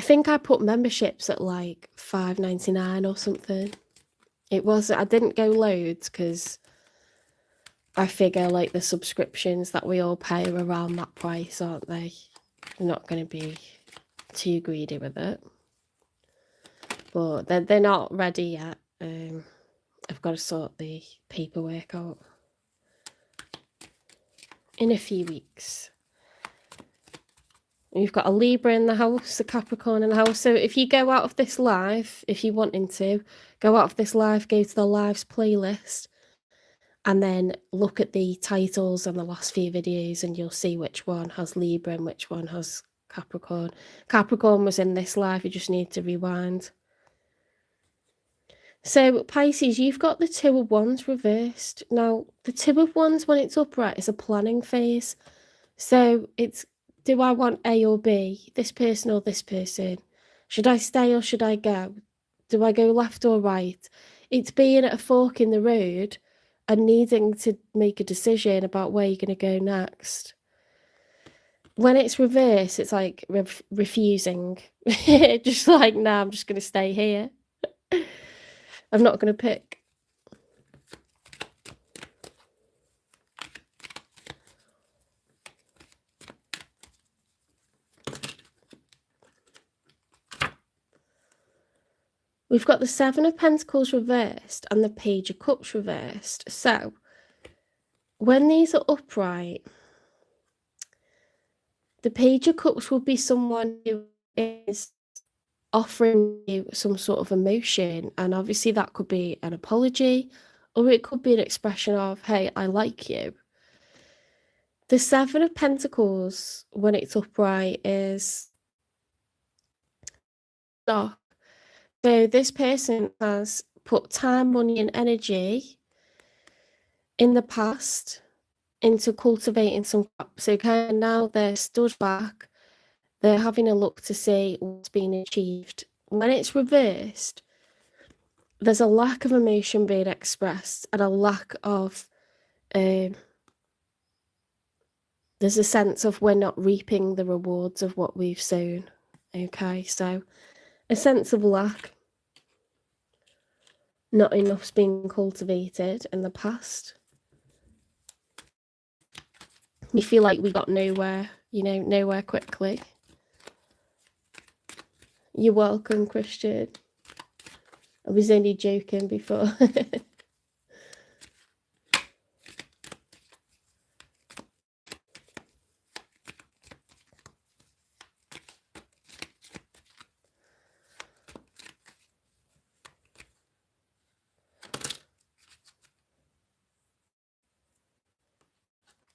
think I put memberships at like $5.99 or something. I didn't go loads because I figure like the subscriptions that we all pay are around that price, aren't they? I'm not going to be too greedy with it. But they're not ready yet. I've got to sort the paperwork out in a few weeks. You've got a Libra in the house, a Capricorn in the house. So if you go out of this live, if you're wanting to, go out of this live, go to the lives playlist, and then look at the titles on the last few videos, and you'll see which one has Libra and which one has Capricorn. Capricorn was in this live, you just need to rewind. So Pisces, you've got the Two of Wands reversed. Now, the Two of Wands, when it's upright, is a planning phase. So it's, do I want A or B, this person or this person? Should I stay or should I go? Do I go left or right? It's being at a fork in the road and needing to make a decision about where you're going to go next. When it's reversed, it's like refusing. Just like, nah, I'm just going to stay here. I'm not going to pick. We've got the Seven of Pentacles reversed and the Page of Cups reversed. So, when these are upright, the Page of Cups will be someone who is offering you some sort of emotion, and obviously that could be an apology, or it could be an expression of, hey, I like you. The Seven of Pentacles, when it's upright, is dark. So this person has put time, money, and energy in the past into cultivating some crops. So kind of now they're stood back, they're having a look to see what's been achieved. When it's reversed, there's a lack of emotion being expressed and a lack of, there's a sense of we're not reaping the rewards of what we've sown. Okay, so a sense of lack. Not enough's been cultivated in the past. We feel like we got nowhere, nowhere quickly. You're welcome, Christian. I was only joking before.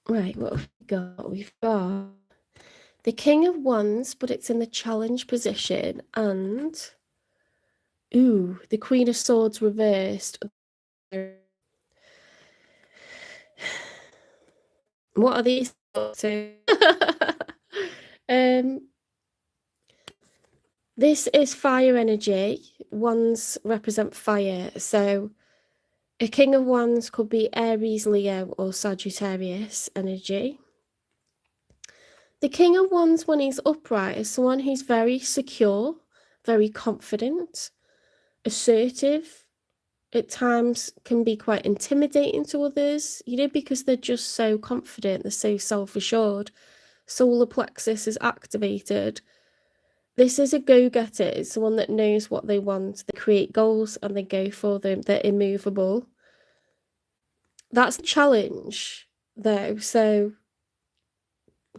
Right, what have we got? We've got the King of Wands, but it's in the challenge position, and the Queen of Swords reversed. What are these? This is fire energy. Wands represent fire, so a King of Wands could be Aries, Leo, or Sagittarius energy. The King of Wands, when he's upright, is someone who's very secure, very confident, assertive. At times can be quite intimidating to others, because they're just so confident, they're so self-assured. Solar plexus is activated. This is a go-getter. It's someone that knows what they want. They create goals and they go for them. They're immovable. That's the challenge, though. So,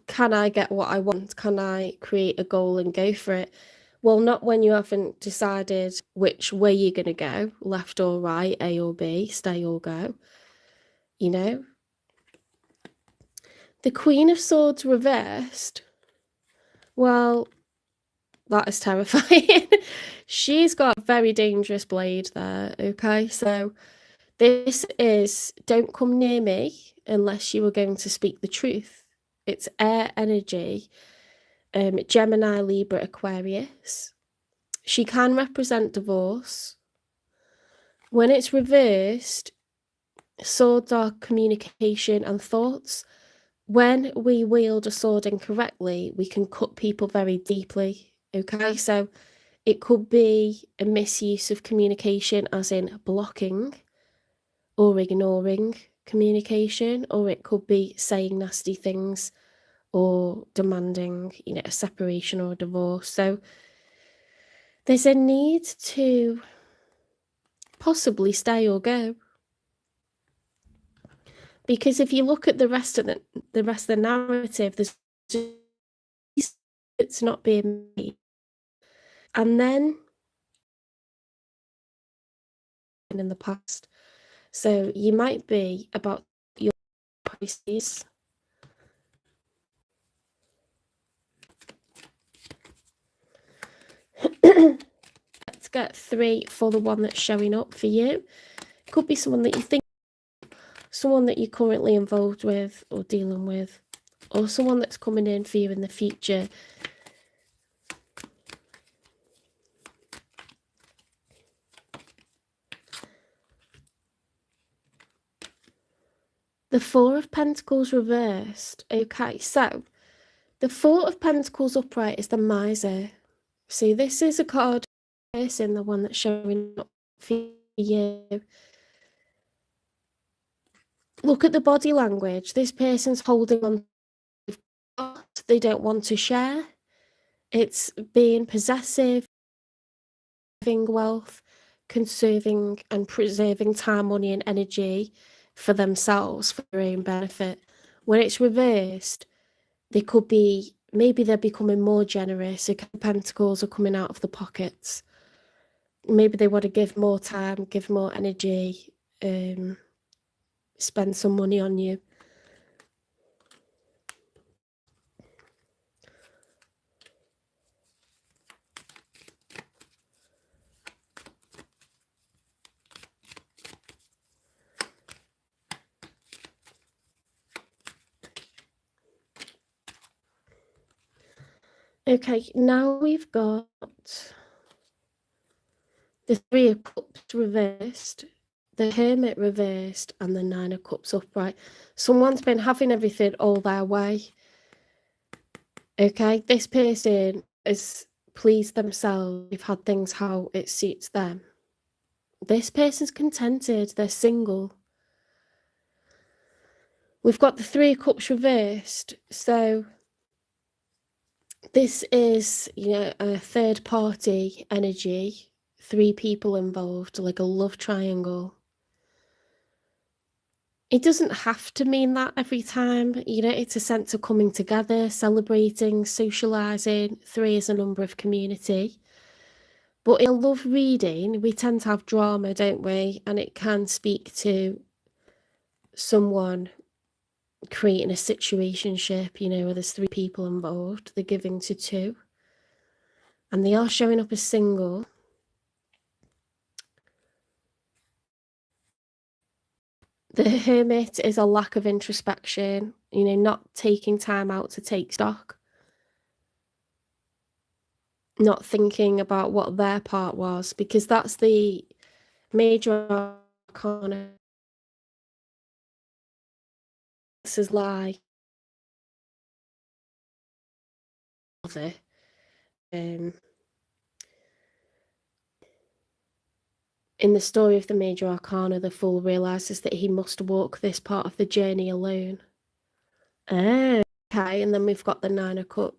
can I get what I want? Can I create a goal and go for it? Well, not when you haven't decided which way you're going to go, left or right, A or B, stay or go. The Queen of Swords reversed. Well, that is terrifying. She's got a very dangerous blade there, okay? So this is, don't come near me unless you are going to speak the truth. It's air energy. Gemini, Libra, Aquarius. She can represent divorce. When it's reversed, swords are communication and thoughts. When we wield a sword incorrectly, we can cut people very deeply. Okay, so it could be a misuse of communication, as in blocking or ignoring communication, or it could be saying nasty things or demanding, a separation or a divorce. So there's a need to possibly stay or go. Because if you look at the rest of the narrative, there's it's not being made. And then in the past. So you might be about your Pisces. Let's get 3 for the one that's showing up for you. Could be someone that you think, someone that you're currently involved with or dealing with, or someone that's coming in for you in the future. The 4 of Pentacles reversed. Okay, so the 4 of Pentacles upright is the miser. See, this is a card person, the one that's showing up for you. Look at the body language. This person's holding on. They don't want to share. It's being possessive, having wealth, conserving and preserving time, money, and energy for themselves, for their own benefit. When it's reversed, they could be, maybe they're becoming more generous. The pentacles are coming out of the pockets. Maybe they want to give more time, give more energy, spend some money on you. Okay, now we've got the 3 of Cups reversed, the Hermit reversed, and the 9 of Cups upright. Someone's been having everything all their way. Okay, this person has pleased themselves. They've had things how it suits them. This person's contented. They're single. We've got the 3 of Cups reversed. So this is, a third party energy. 3 people involved, like a love triangle. It doesn't have to mean that every time, it's a sense of coming together, celebrating, socialising. 3 is a number of community. But in a love reading, we tend to have drama, don't we? And it can speak to someone creating a situationship, where there's 3 people involved. They're giving to 2. And they are showing up as single. The Hermit is a lack of introspection, not taking time out to take stock. Not thinking about what their part was, because that's the major arcana. This is like in the story of the major arcana, the fool realizes that he must walk this part of the journey alone. Okay, and then we've got the 9 of Cups.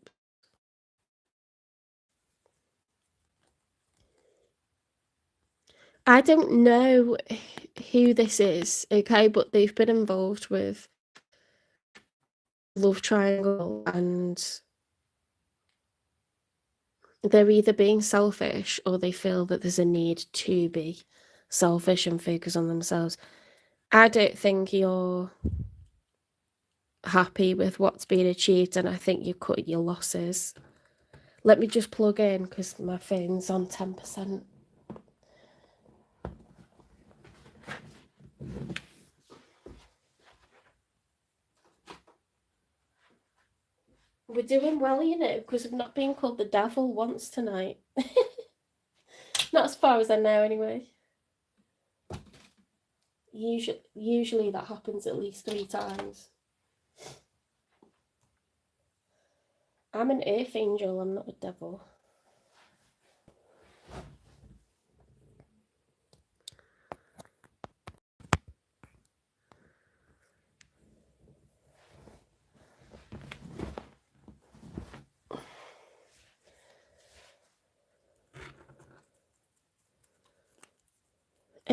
I don't know who this is, okay, but they've been involved with love triangle, and they're either being selfish or they feel that there's a need to be selfish and focus on themselves. I don't think you're happy with what's been achieved, and I think you cut your losses. Let me just plug in because my phone's on 10%. We're doing well, because I've not been called the devil once tonight. Not as far as I know, anyway. Usually that happens at least 3 times. I'm an earth angel, I'm not a devil.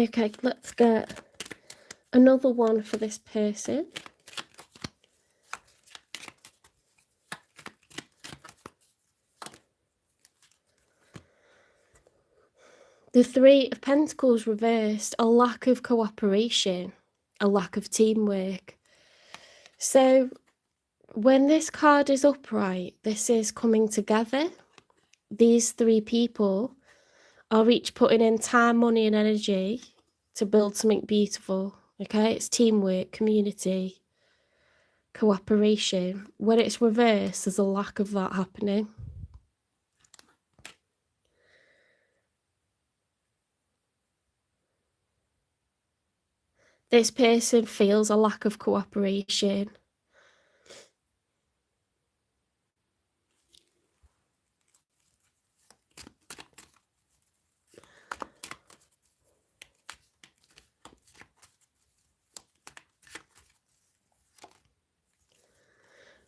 Okay, let's get another one for this person. The Three of Pentacles reversed, a lack of cooperation, a lack of teamwork. So when this card is upright, this is coming together. These three people are each putting in time, money, and energy to build something beautiful. Okay, it's teamwork, community, cooperation. When it's reversed, there's a lack of that happening. This person feels a lack of cooperation.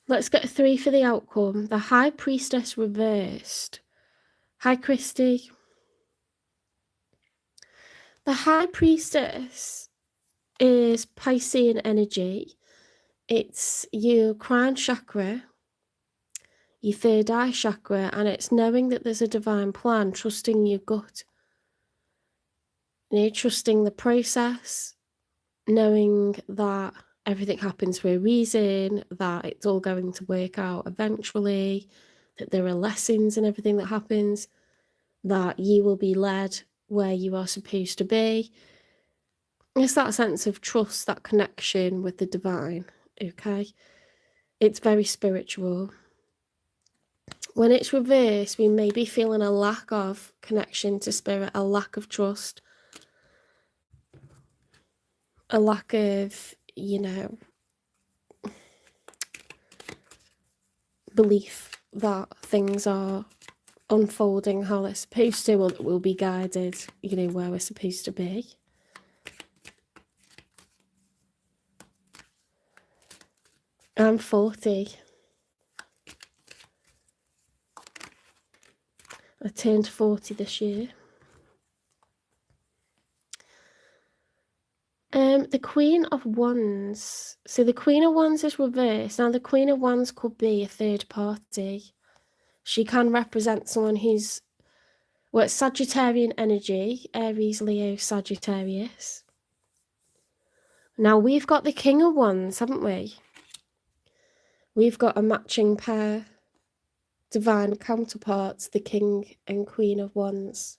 Let's get 3 for the outcome. The High Priestess reversed. Hi, Christy. The High Priestess is Piscean energy. It's your crown chakra, your third eye chakra, and it's knowing that there's a divine plan, trusting your gut, trusting the process, knowing that everything happens for a reason, that it's all going to work out eventually, that there are lessons in everything that happens, that you will be led where you are supposed to be. It's that sense of trust, that connection with the divine, okay? It's very spiritual. When it's reversed, we may be feeling a lack of connection to spirit, a lack of trust, a lack of, belief that things are unfolding how they're supposed to, or that we'll be guided, where we're supposed to be. I'm 40. I turned 40 this year. The Queen of Wands. So the Queen of Wands is reversed. Now the Queen of Wands could be a third party. She can represent someone who's, well, it's Sagittarian energy, Aries, Leo, Sagittarius. Now we've got the King of Wands, haven't we? We've got a matching pair, divine counterparts, the King and Queen of Wands.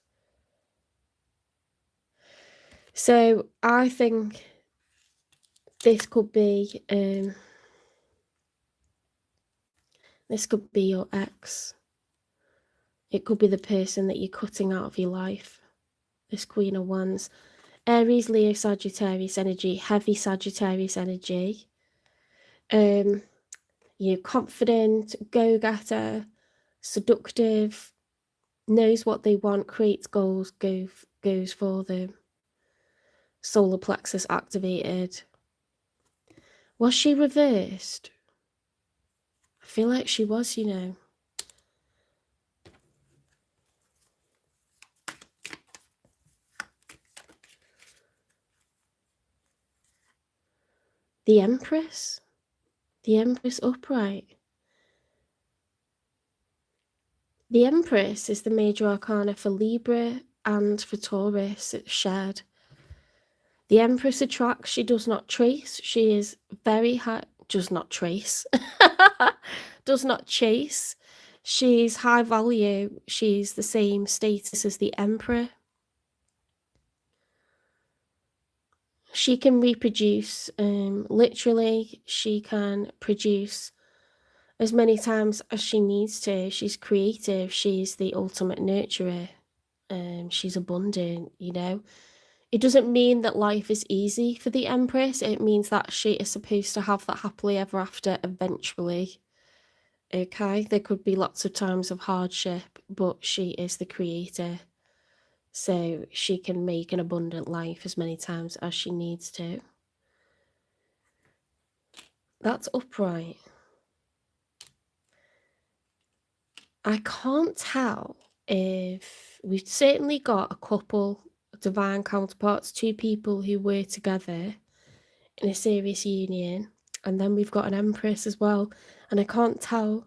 So I think this could be your ex. It could be the person that you're cutting out of your life. This Queen of Wands. Aries, Leo, Sagittarius energy, heavy Sagittarius energy. You're confident, go-getter, seductive, knows what they want, creates goals, goes for them. Solar plexus activated. Was she reversed? I feel like she was, The Empress? The Empress upright. The Empress is the major arcana for Libra and for Taurus. It's shared. The Empress attracts, she does not trace. She is very high, does not trace. Does not chase. She's high value. She's the same status as the Emperor. She can reproduce, literally, she can produce as many times as she needs to. She's creative. She's the ultimate nurturer. She's abundant, It doesn't mean that life is easy for the Empress. It means that she is supposed to have that happily ever after eventually. Okay, there could be lots of times of hardship, but she is the creator. So she can make an abundant life as many times as she needs to. That's upright. I can't tell if we've certainly got a couple divine counterparts, two people who were together in a serious union. And then we've got an Empress as well. And I can't tell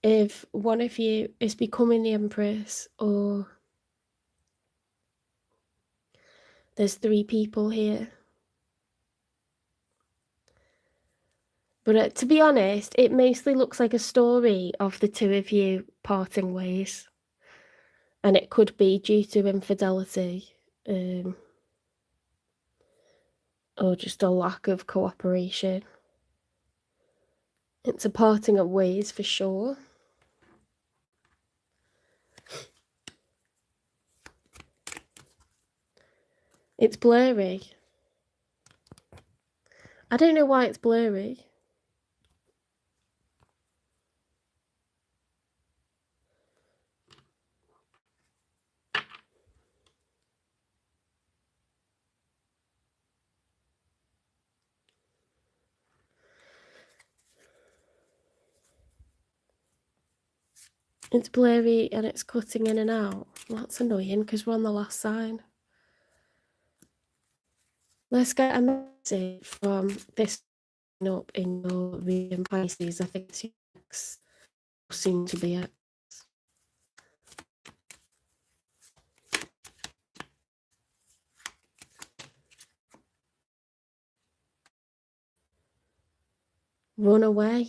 if one of you is becoming the Empress or there's three people here. But to be honest, it mostly looks like a story of the two of you parting ways. And it could be due to infidelity, or just a lack of cooperation. It's a parting of ways for sure. It's blurry. I don't know why it's blurry. It's blurry and it's cutting in and out. Well, that's annoying because we're on the last sign. Let's get a message from this up in your reading, Pisces. I think it's X seem to be it. Run away.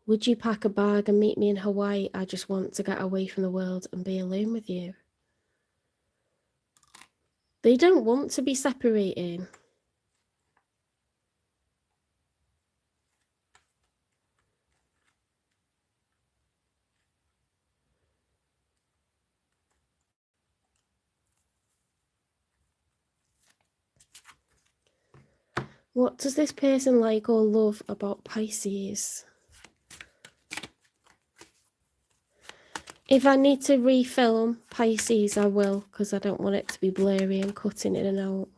Would you pack a bag and meet me in Hawaii? I just want to get away from the world and be alone with you. They don't want to be separating. What does this person like or love about Pisces? If I need to refilm Pisces, I will, because I don't want it to be blurry and cutting in and out.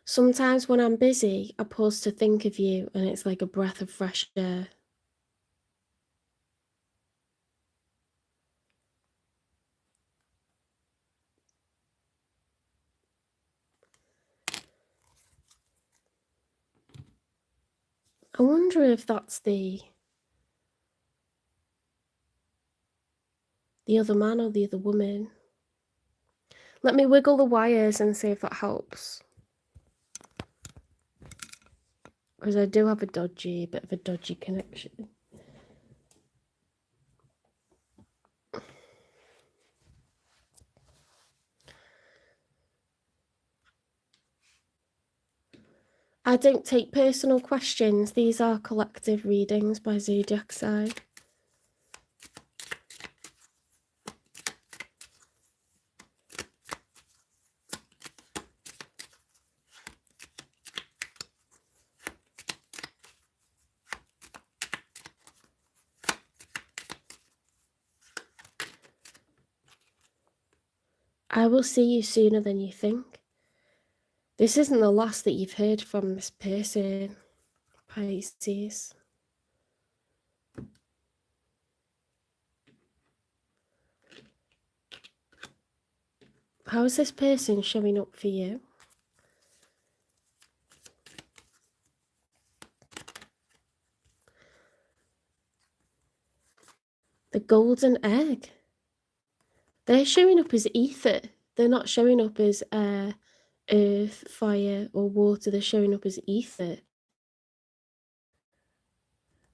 Sometimes when I'm busy, I pause to think of you, and it's like a breath of fresh air. I wonder if that's the other man or the other woman. Let me wiggle the wires and see if that helps. Because I do have a bit of a dodgy connection. I don't take personal questions. These are collective readings by zodiac sign. I will see you sooner than you think. This isn't the last that you've heard from this person, Pisces. How is this person showing up for you? The golden egg. They're showing up as ether. They're not showing up as air, earth, fire, or water. They're showing up as ether.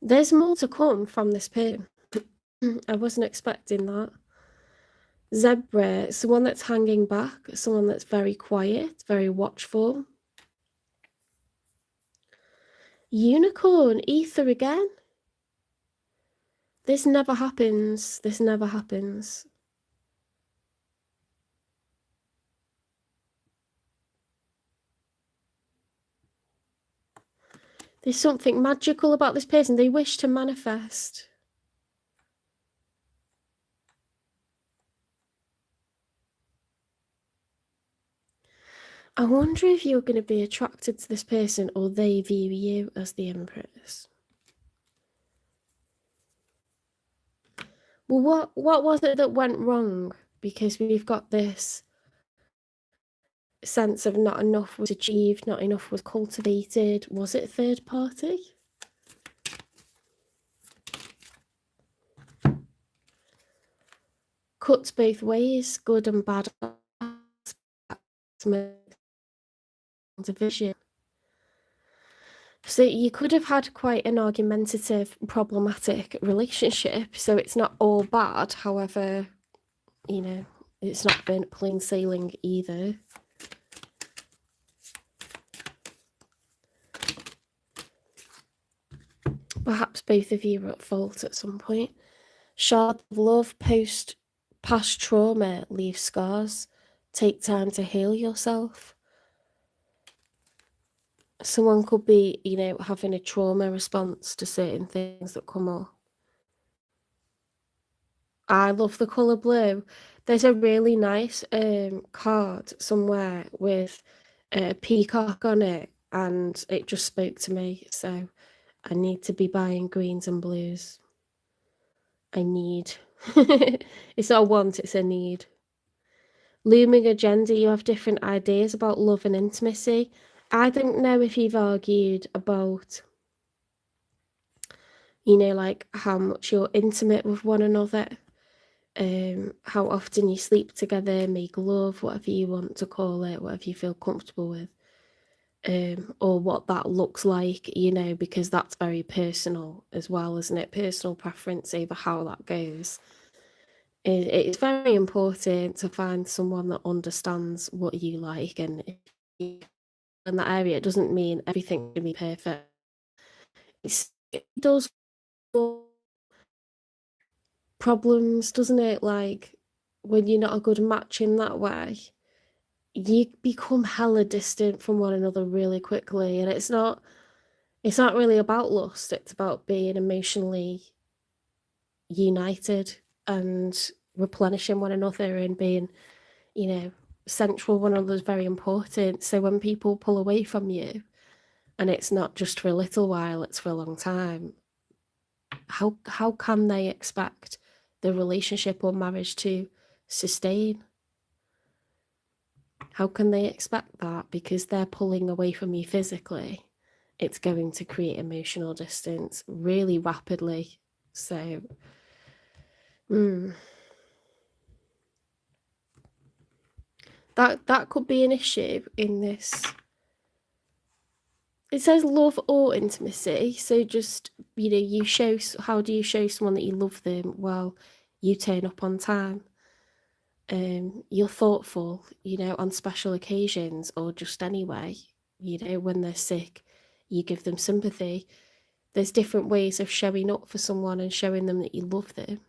There's more to come from this person. I wasn't expecting that. Zebra, someone that's hanging back, someone that's very quiet, very watchful. Unicorn, ether again. This never happens. This never happens. There's something magical about this person. They wish to manifest. I wonder if you're going to be attracted to this person or they view you as the Empress. Well, what was it that went wrong? Because we've got this sense of not enough was achieved, not enough was cultivated. Was it third party? Cuts both ways, good and bad division. So you could have had quite an argumentative, problematic relationship. So it's not all bad. However, you know, it's not been plain sailing either. Perhaps both of you were at fault at some point. Shard of love post past trauma leaves scars. Take time to heal yourself. Someone could be, you know, having a trauma response to certain things that come up. I love the colour blue. There's a really nice card somewhere with a peacock on it, and it just spoke to me. So I need to be buying greens and blues. I need. It's not a want, it's a need. Looming agenda, you have different ideas about love and intimacy. I don't know if you've argued about, you know, like how much you're intimate with one another, how often you sleep together, make love, whatever you want to call it, whatever you feel comfortable with, or what that looks like, you know, because that's very personal as well, isn't it? Personal preference over how that goes. It's very important to find someone that understands what you like, and if you in that area, it doesn't mean everything can be perfect. It does cause problems, doesn't it? Like when you're not a good match in that way, you become hella distant from one another really quickly, and it's not really about lust, it's about being emotionally united and replenishing one another and being, you know, central one another is very important. So when people pull away from you, and it's not just for a little while, it's for a long time, how can they expect the relationship or marriage to sustain? How can they expect that? Because they're pulling away from you physically, it's going to create emotional distance really rapidly. So that could be an issue in this. It says love or intimacy, so just, you know, you show, how do you show someone that you love them? Well, you turn up on time. You're thoughtful, you know, on special occasions or just anyway, you know, when they're sick, you give them sympathy. There's different ways of showing up for someone and showing them that you love them,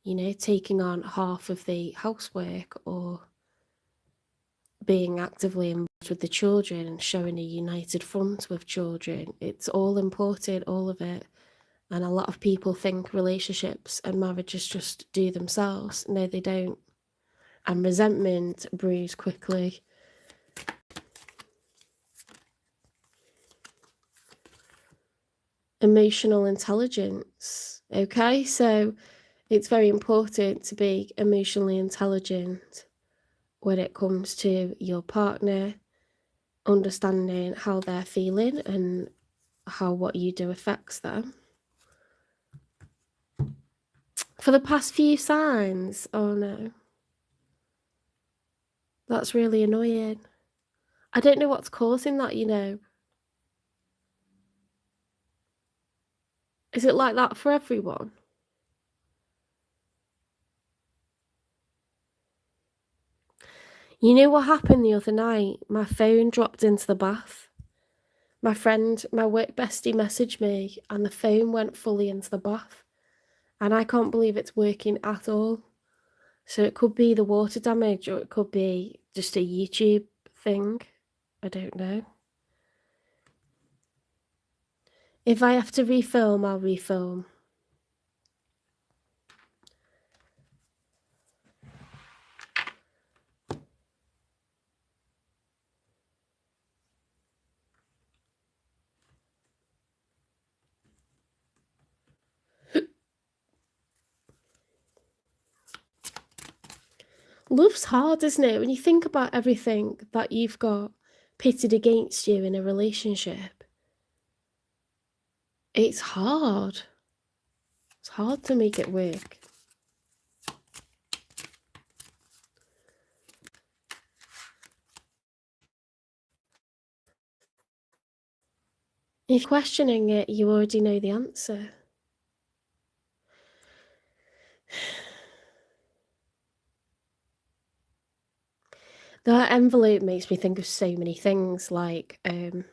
you know, taking on half of the housework or being actively involved with the children and showing a united front with children. It's all important, all of it. And a lot of people think relationships and marriages just do themselves. No, they don't. And resentment brews quickly. Emotional intelligence. Okay, so it's very important to be emotionally intelligent when it comes to your partner, understanding how they're feeling and how what you do affects them. For the past few signs, oh no, that's really annoying. I don't know what's causing that, you know. Is it like that for everyone? You know what happened the other night? My phone dropped into the bath. My friend, my work bestie, messaged me and the phone went fully into the bath. And I can't believe it's working at all. So it could be the water damage or it could be just a YouTube thing. I don't know. If I have to refilm, I'll refilm. Love's hard, isn't it? When you think about everything that you've got pitted against you in a relationship, it's hard. It's hard to make it work. If you're questioning it, you already know the answer. That envelope makes me think of so many things, like, it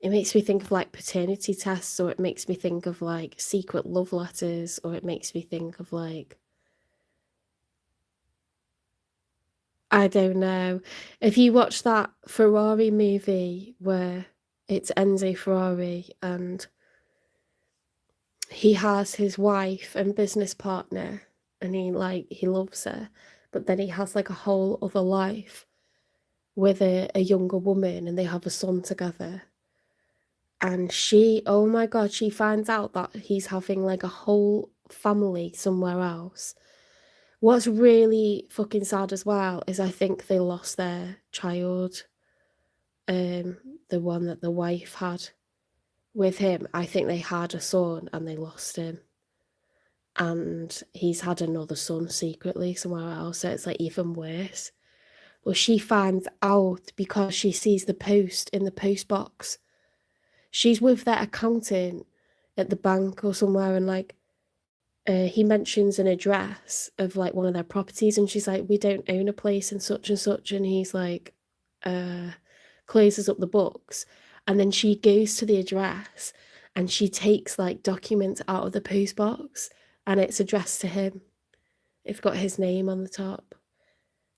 makes me think of, like, paternity tests, or it makes me think of, like, secret love letters, or it makes me think of, like, I don't know. If you watch that Ferrari movie where it's Enzo Ferrari and he has his wife and business partner and he loves her, but then he has like a whole other life with a younger woman and they have a son together. And she, oh my God, she finds out that he's having like a whole family somewhere else. What's really fucking sad as well is I think they lost their child, the one that the wife had with him. I think they had a son and they lost him. And he's had another son secretly somewhere else, so it's like even worse. Well, she finds out because she sees the post in the post box. She's with their accountant at the bank or somewhere, and like he mentions an address of like one of their properties, and she's like, "We don't own a place in such and such," and he's like, closes up the books, and then she goes to the address and she takes like documents out of the post box, and it's addressed to him. It's got his name on the top.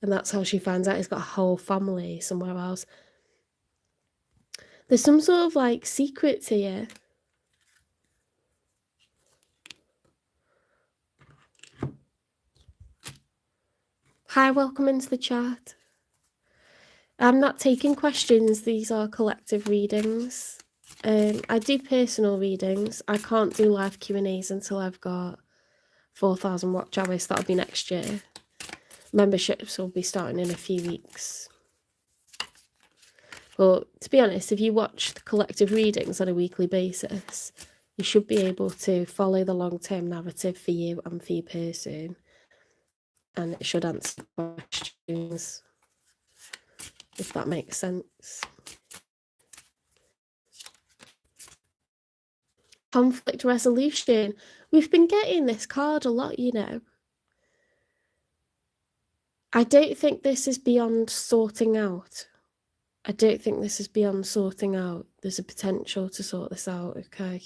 And that's how she finds out he's got a whole family somewhere else. There's some sort of like secrets here. Hi, welcome into the chat. I'm not taking questions. These are collective readings. I do personal readings. I can't do live Q&As until I've got 4,000 watch hours. That'll be next year. Memberships will be starting in a few weeks. But to be honest, if you watch the collective readings on a weekly basis, you should be able to follow the long-term narrative for you and for your person. And it should answer questions, if that makes sense. Conflict resolution. We've been getting this card a lot, you know. I don't think this is beyond sorting out. I don't think this is beyond sorting out. There's a potential to sort this out, okay?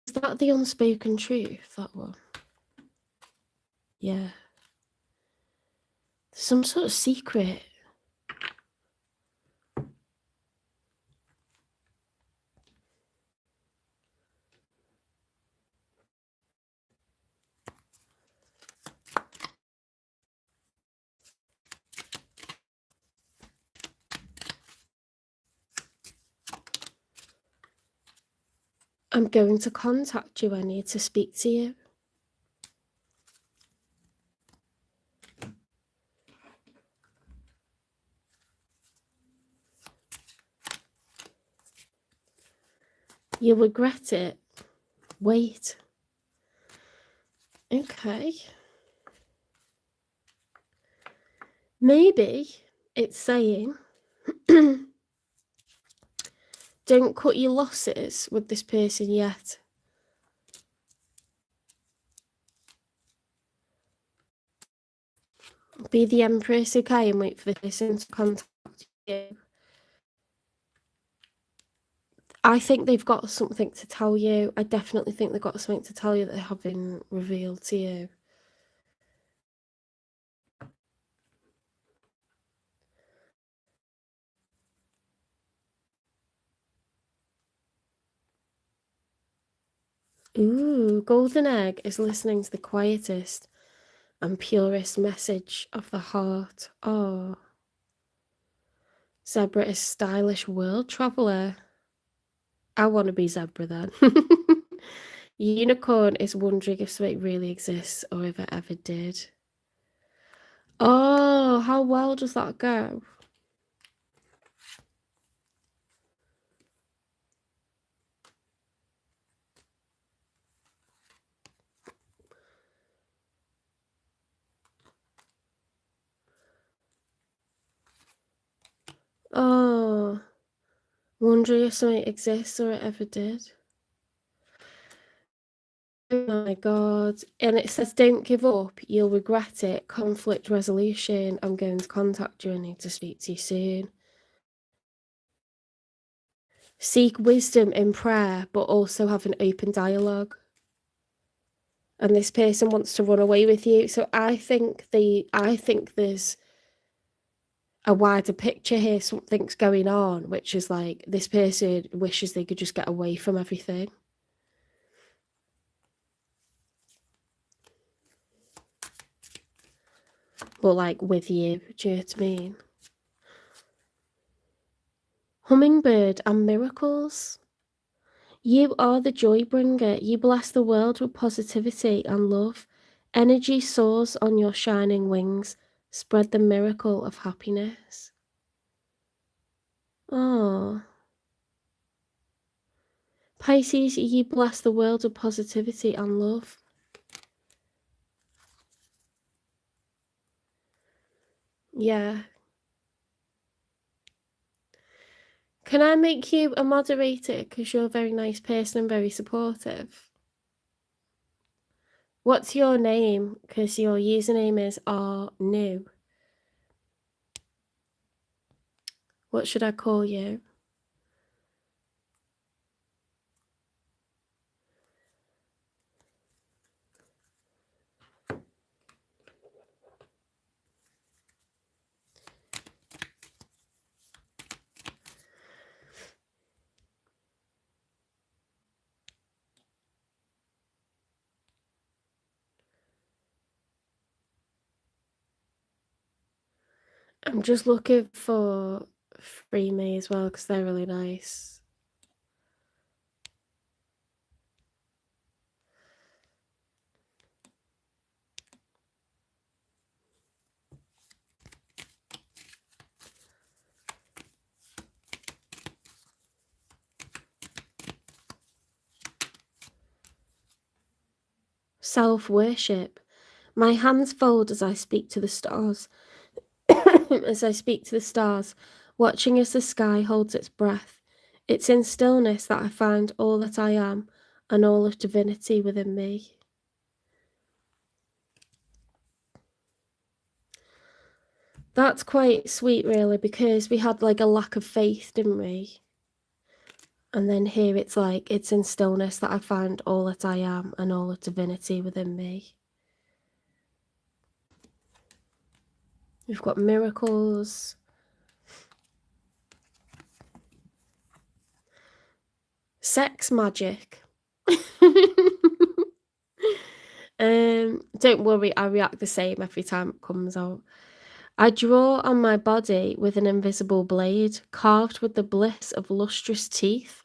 Is that the unspoken truth, that one? Yeah. Some sort of secret. I'm going to contact you. I need to speak to you. You'll regret it. Wait. Okay. Maybe it's saying don't cut your losses with this person yet. Be the Empress, okay, and wait for the person to contact you. I think they've got something to tell you. I definitely think they've got something to tell you that they haven't revealed to you. Ooh, Golden Egg is listening to the quietest and purest message of the heart. Oh. Zebra is stylish world traveller. I want to be zebra then. Unicorn is wondering if something really exists or if it ever did. Oh, how well does that go? Oh, wondering if something exists or it ever did. Oh my God. And it says, don't give up. You'll regret it. Conflict resolution. I'm going to contact you. I need to speak to you soon. Seek wisdom in prayer, but also have an open dialogue. And this person wants to run away with you. So I think there's a wider picture here. Something's going on, which is like this person wishes they could just get away from everything. But like with you, do you know what I mean? Hummingbird and miracles. You are the joy bringer. You bless the world with positivity and love. Energy soars on your shining wings. Spread the miracle of happiness. Oh. Pisces, you bless the world with positivity and love. Yeah. Can I make you a moderator because you're a very nice person and very supportive? What's your name? Because your username is rnew. What should I call you? I'm just looking for Free Me as well because they're really nice. Self-worship. My hands fold as I speak to the stars. As I speak to the stars, watching as the sky holds its breath. It's in stillness that I find all that I am and all of divinity within me. That's quite sweet, really, because we had like a lack of faith, didn't we? And then here it's like, it's in stillness that I find all that I am and all of divinity within me. We've got miracles. Sex magic. Don't worry, I react the same every time it comes out. I draw on my body with an invisible blade, carved with the bliss of lustrous teeth.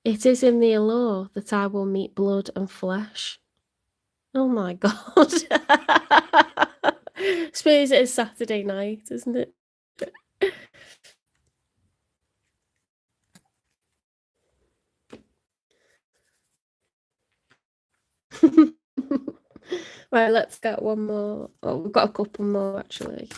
It is in the allure that I will meet blood and flesh. Oh my God. Suppose it is Saturday night, isn't it? Right, let's get one more. Oh, we've got a couple more actually.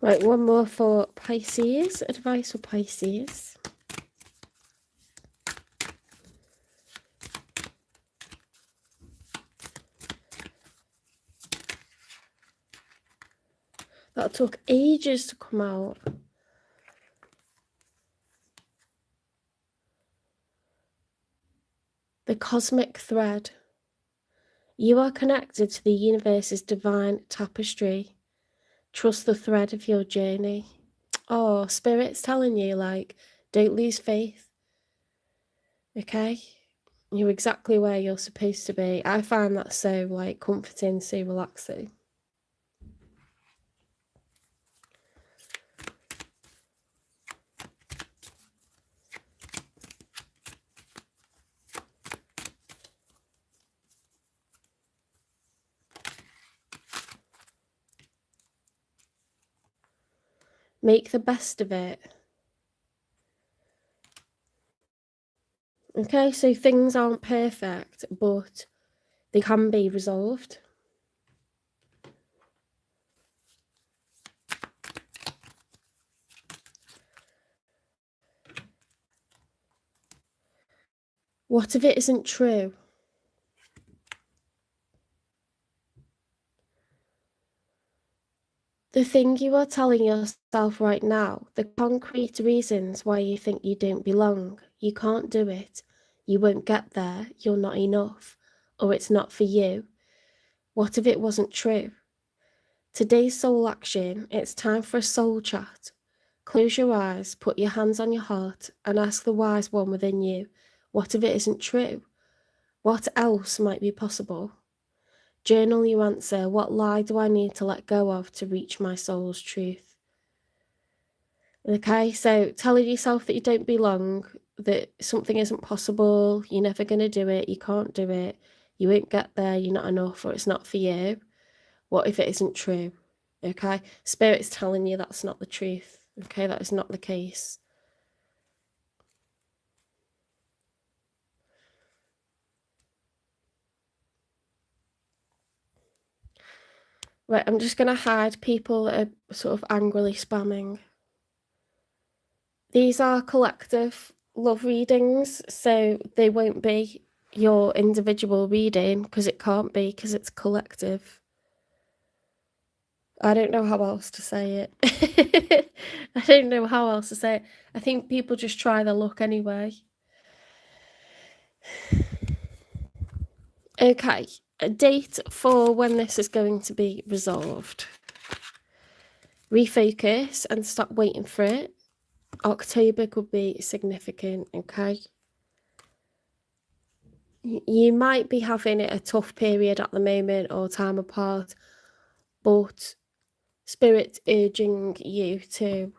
Right, one more for Pisces. Advice for Pisces. That took ages to come out. The cosmic thread. You are connected to the universe's divine tapestry. Trust the thread of your journey. Oh, Spirit's telling you, like, don't lose faith. Okay? You're exactly where you're supposed to be. I find that so, like, comforting, so relaxing. Make the best of it. Okay, so things aren't perfect, but they can be resolved. What if it isn't true? The thing you are telling yourself right now, the concrete reasons why you think you don't belong, you can't do it, you won't get there, you're not enough, or it's not for you. What if it wasn't true? Today's soul action, it's time for a soul chat. Close your eyes, put your hands on your heart, and ask the wise one within you, what if it isn't true? What else might be possible? Journal your answer. What lie do I need to let go of to reach my soul's truth? Okay, so telling yourself that you don't belong, that something isn't possible, you're never going to do it, you can't do it, you won't get there, you're not enough, or it's not for you. What if it isn't true? Okay, Spirit's telling you that's not the truth. Okay, that is not the case. Right, I'm just going to hide people that are sort of angrily spamming. These are collective love readings, so they won't be your individual reading, because it can't be, because it's collective. I don't know how else to say it. I don't know how else to say it. I think people just try their luck anyway. Okay, a date for when this is going to be resolved. Refocus and stop waiting for it. October could be significant, okay? You might be having a tough period at the moment or time apart, but Spirit's urging you to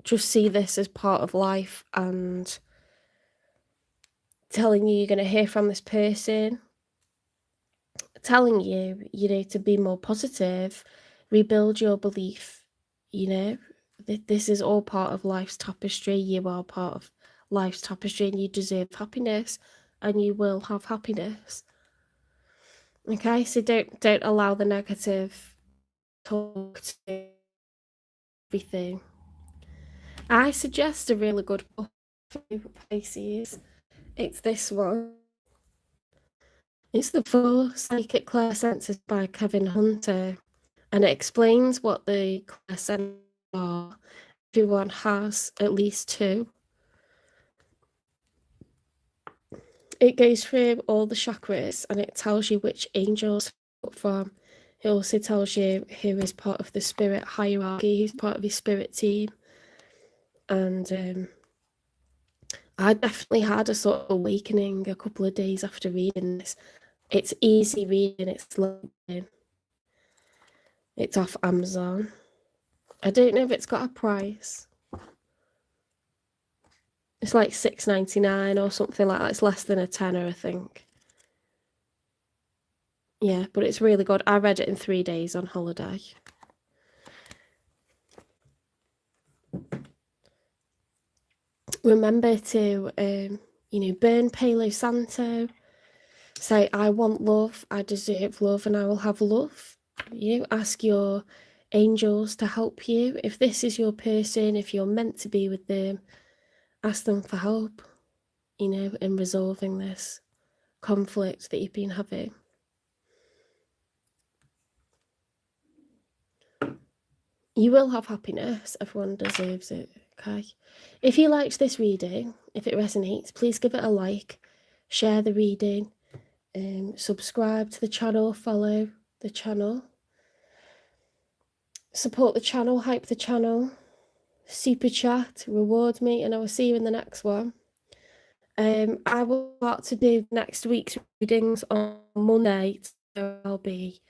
just see this as part of life and telling you you're going to hear from this person, telling you, you know, to be more positive, rebuild your belief, you know, this is all part of life's tapestry. You are part of life's tapestry and you deserve happiness and you will have happiness. Okay, so don't allow the negative talk to everything. I suggest a really good book for Pisces. It's this one. It's The Four Psychic Clairsenses by Kevin Hunter, and it explains what the clairsenses are. Everyone has at least two. It goes through all the chakras and it tells you which angels from. It also tells you who is part of the spirit hierarchy, who's part of your spirit team. And I definitely had a sort of awakening a couple of days after reading this. It's easy reading, it's slow reading. It's off Amazon. I don't know if it's got a price. It's like $6.99 or something like that. It's less than a tenner, I think. Yeah, but it's really good. I read it in 3 days on holiday. Remember to, burn Palo Santo. Say, I want love, I deserve love, and I will have love. Ask your angels to help you. If this is your person, if you're meant to be with them, ask them for help, in resolving this conflict that you've been having. You will have happiness. Everyone deserves it, okay? If you liked this reading, if it resonates, please give it a like, share the reading, subscribe to the channel, follow the channel, support the channel, hype the channel, super chat, reward me, and I will see you in the next one. I will start to do next week's readings on Monday, so I'll be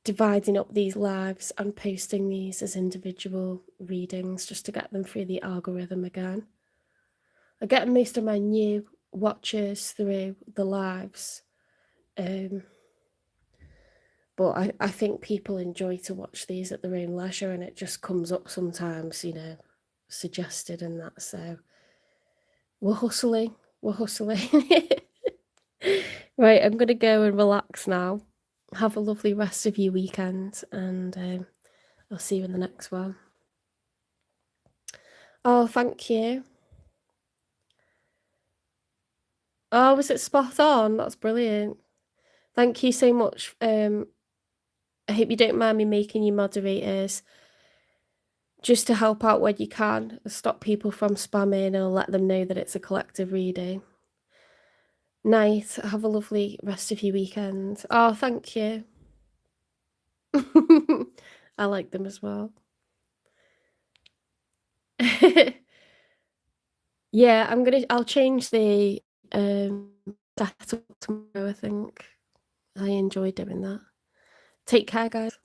dividing up these lives and posting these as individual readings just to get them through the algorithm again. I get most of my new watchers through the lives, but I think people enjoy to watch these at their own leisure, and it just comes up sometimes, you know, suggested and that, so we're hustling. Right, I'm gonna go and relax now. Have a lovely rest of your weekend, and I'll see you in the next one. Oh, thank you. Oh, was it spot on? That's brilliant. Thank you so much. I hope you don't mind me making you moderators, just to help out when you can, stop people from spamming or let them know that it's a collective reading. Night. Have a lovely rest of your weekend. Oh, thank you. I like them as well. Yeah, I'll change the setup tomorrow, I think. I enjoy doing that. Take care, guys.